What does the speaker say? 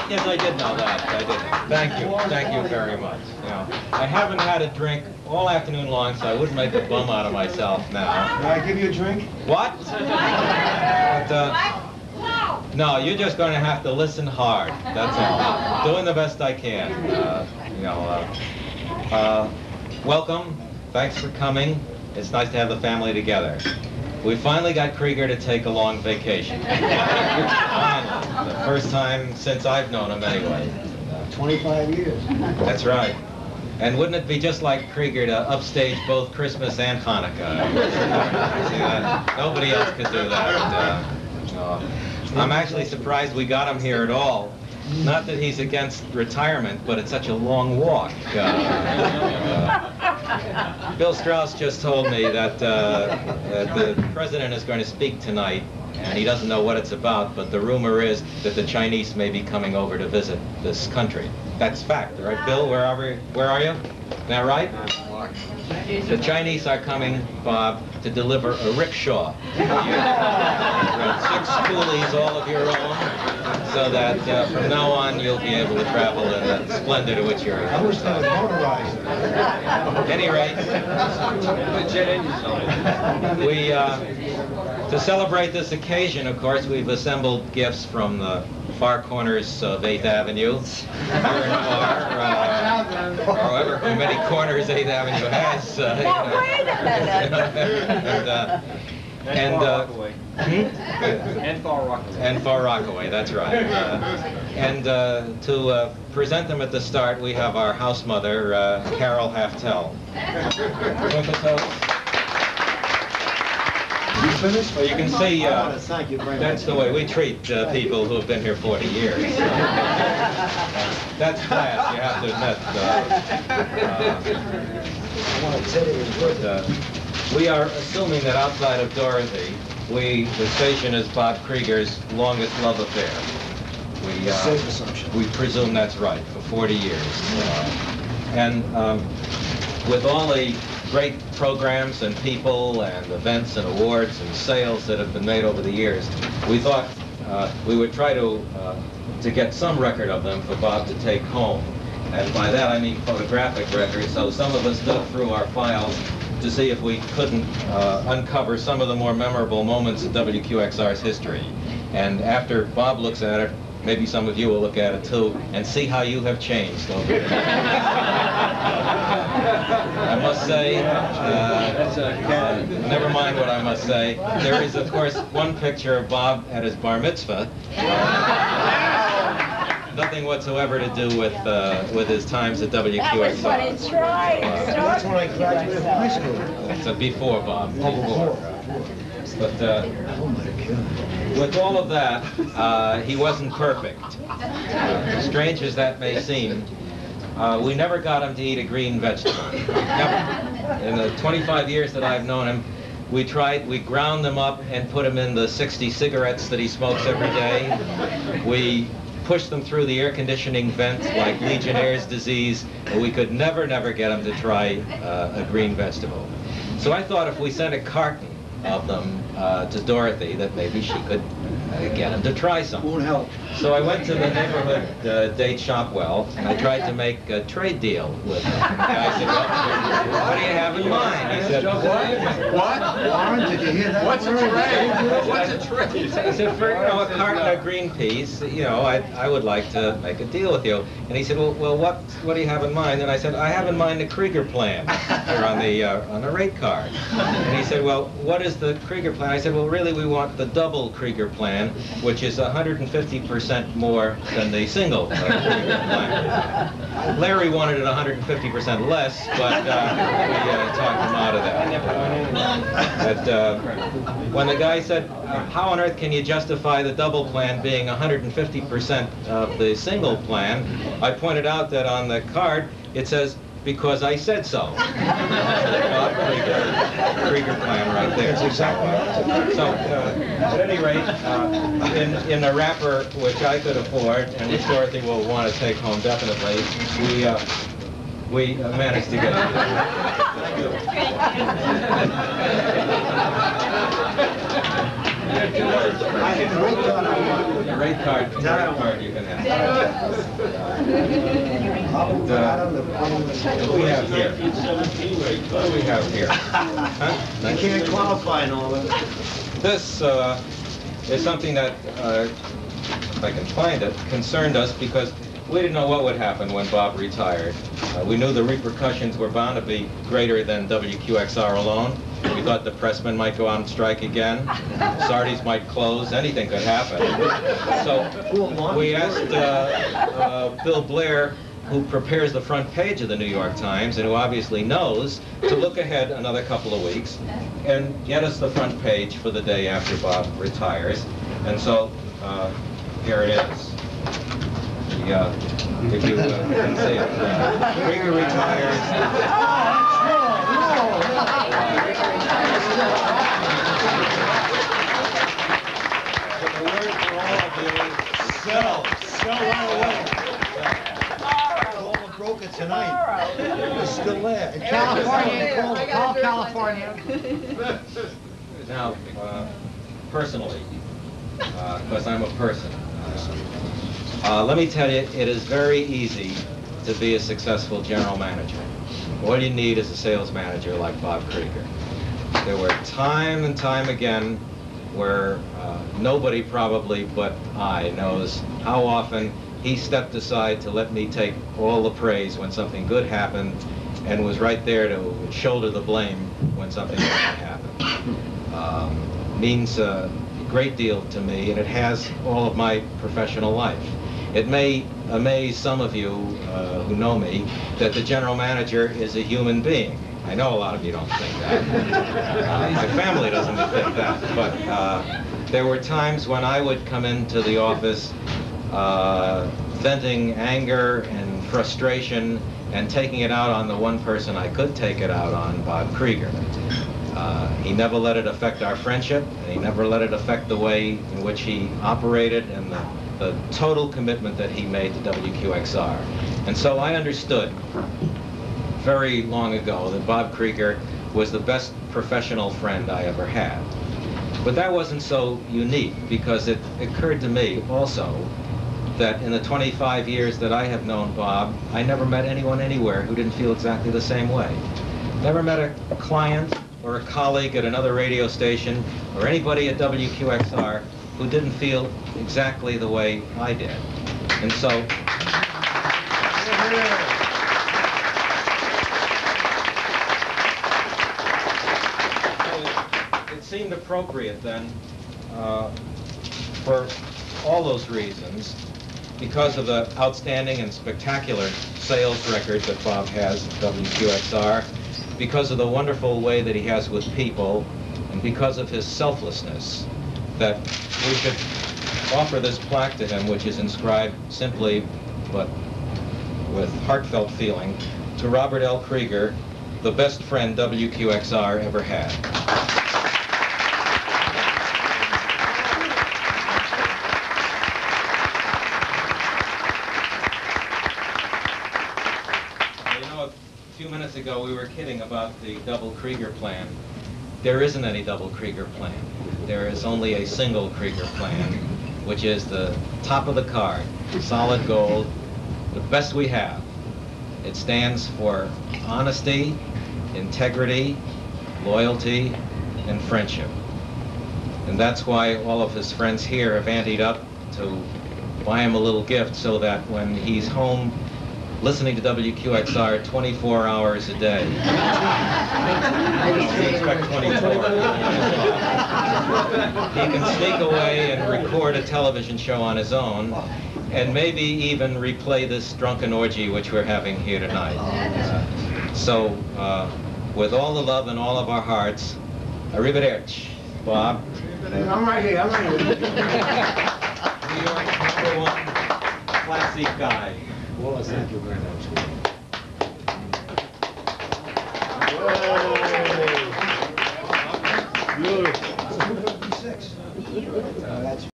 Yes, I did know that. I did. Thank you very much. You know, I haven't had a drink all afternoon long, so I wouldn't make a bum out of myself now. May I give you a drink? What? But, no, you're just going to have to listen hard. That's all. Doing the best I can. Welcome. Thanks for coming. It's nice to have the family together. We finally got Krieger to take a long vacation. Finally. The first time since I've known him anyway. 25 years. That's right. And wouldn't it be just like Krieger to upstage both Christmas and Hanukkah? See that? Nobody else could do that. I'm actually surprised we got him here at all. Not that he's against retirement, but it's such a long walk. Bill Strauss just told me that the president is going to speak tonight, and he doesn't know what it's about, but the rumor is that the Chinese may be coming over to visit this country. That's fact, right, Bill? Where are you? Is that right? The Chinese are coming, Bob, to deliver a rickshaw. 6 coolies, all of your own, so that from now on you'll be able to travel in the splendor to which you're I wish that was motorized. At any rate, to celebrate this occasion, of course, we've assembled gifts from the far corners of 8th Avenue, near and far, however many corners 8th Avenue has. Wait a minute. And Far Rockaway, that's right. To present them at the start, we have our house mother, Carol Haftel. You finished? Well, you can see I want to thank you very that's much. the way we treat people who have been here 40 years. That's class, you have to admit. I want to tell you it's worth it. We are assuming that outside of Dorothy, the station is Bob Krieger's longest love affair. Safe assumption. We presume that's right, for 40 years. With all the great programs and people and events and awards and sales that have been made over the years, we thought we would try to get some record of them for Bob to take home. And by that I mean photographic records, so some of us dug through our files to see if we couldn't uncover some of the more memorable moments of WQXR's history. And after Bob looks at it, maybe some of you will look at it too, and see how you have changed over the years. I must say, never mind what I must say, there is of course one picture of Bob at his bar mitzvah. Nothing whatsoever to do with his times at WQXR. That was when it's right. That's when I graduated from high school. It's a before, Bob. Before. But with all of that, he wasn't perfect. Strange as that may seem, we never got him to eat a green vegetable. Never. In the 25 years that I've known him, we ground them up and put them in the 60 cigarettes that he smokes every day. We pushed them through the air conditioning vent like Legionnaire's disease, and we could never get him to try a green vegetable. So I thought if we sent a carton of them to Dorothy, that maybe she could get him to try some. Won't help. So I went to the neighborhood date Shopwell, and I tried to make a trade deal with him. And the guy said, well, what do you have in mind? He said, What? Warren, did you hear that? What's a trade? What's a trade? He said, for a carton of green peas, I would like to make a deal with you. And he said, well, what do you have in mind? And I said, I have in mind the Krieger plan here on the rate card. And he said, well, what is the Krieger plan? I said, well, really, we want the double Krieger plan, which is 150% more than the single Krieger plan. Larry wanted it 150% less, but we talked him out of that. But when the guy said, how on earth can you justify the double plan being 150% of the single plan, I pointed out that on the card it says, because I said so. Bob Krieger plan right there. That's exactly right. So, at any rate, in a wrapper which I could afford, and which Dorothy will want to take home definitely, we managed to get it. I had the rate card. rate card you can have. What do we have here? What do we have here? Huh? You can't qualify and all that. This is something that, if I can find it, concerned us because we didn't know what would happen when Bob retired. We knew the repercussions were bound to be greater than WQXR alone. We thought the pressmen might go out and strike again. Sardi's might close. Anything could happen. So we asked Bill Blair, who prepares the front page of the New York Times and who obviously knows, to look ahead another couple of weeks and get us the front page for the day after Bob retires. And so here it is. If you can see it, Krieger retires. But the word for all of you is sell. Sell right away. All the broker tonight. It's still there. In California, call California. Now, personally, because I'm a person, let me tell you, it is very easy to be a successful general manager. All you need is a sales manager like Bob Krieger. There were time and time again where nobody probably but I knows how often he stepped aside to let me take all the praise when something good happened and was right there to shoulder the blame when something bad happened. Means a great deal to me, and it has all of my professional life. It may amaze some of you who know me that the general manager is a human being. I know a lot of you don't think that. My family doesn't think that. But there were times when I would come into the office venting anger and frustration and taking it out on the one person I could take it out on, Bob Krieger. He never let it affect our friendship, and he never let it affect the way in which he operated and the total commitment that he made to WQXR. And so I understood very long ago that Bob Krieger was the best professional friend I ever had. But that wasn't so unique, because it occurred to me also that in the 25 years that I have known Bob, I never met anyone anywhere who didn't feel exactly the same way. Never met a client or a colleague at another radio station or anybody at WQXR who didn't feel exactly the way I did. And so, it seemed appropriate then, for all those reasons, because of the outstanding and spectacular sales record that Bob has at WQXR, because of the wonderful way that he has with people, and because of his selflessness, that we should offer this plaque to him, which is inscribed simply, but with heartfelt feeling, to Robert L. Krieger, the best friend WQXR ever had. A few minutes ago we were kidding about the double Krieger plan. There isn't any double Krieger plan. There is only a single Krieger plan, which is the top of the card, solid gold, the best we have. It stands for honesty, integrity, loyalty, and friendship. And that's why all of his friends here have anteed up to buy him a little gift so that when he's home listening to WQXR 24 hours a day. I don't expect 24. He can sneak away and record a television show on his own, and maybe even replay this drunken orgy which we're having here tonight. So, with all the love in all of our hearts, arrivederci, Bob. I'm right here, I'm right here. New York's #1 classy guy. Well, thank you very much. Beautiful. 56. That's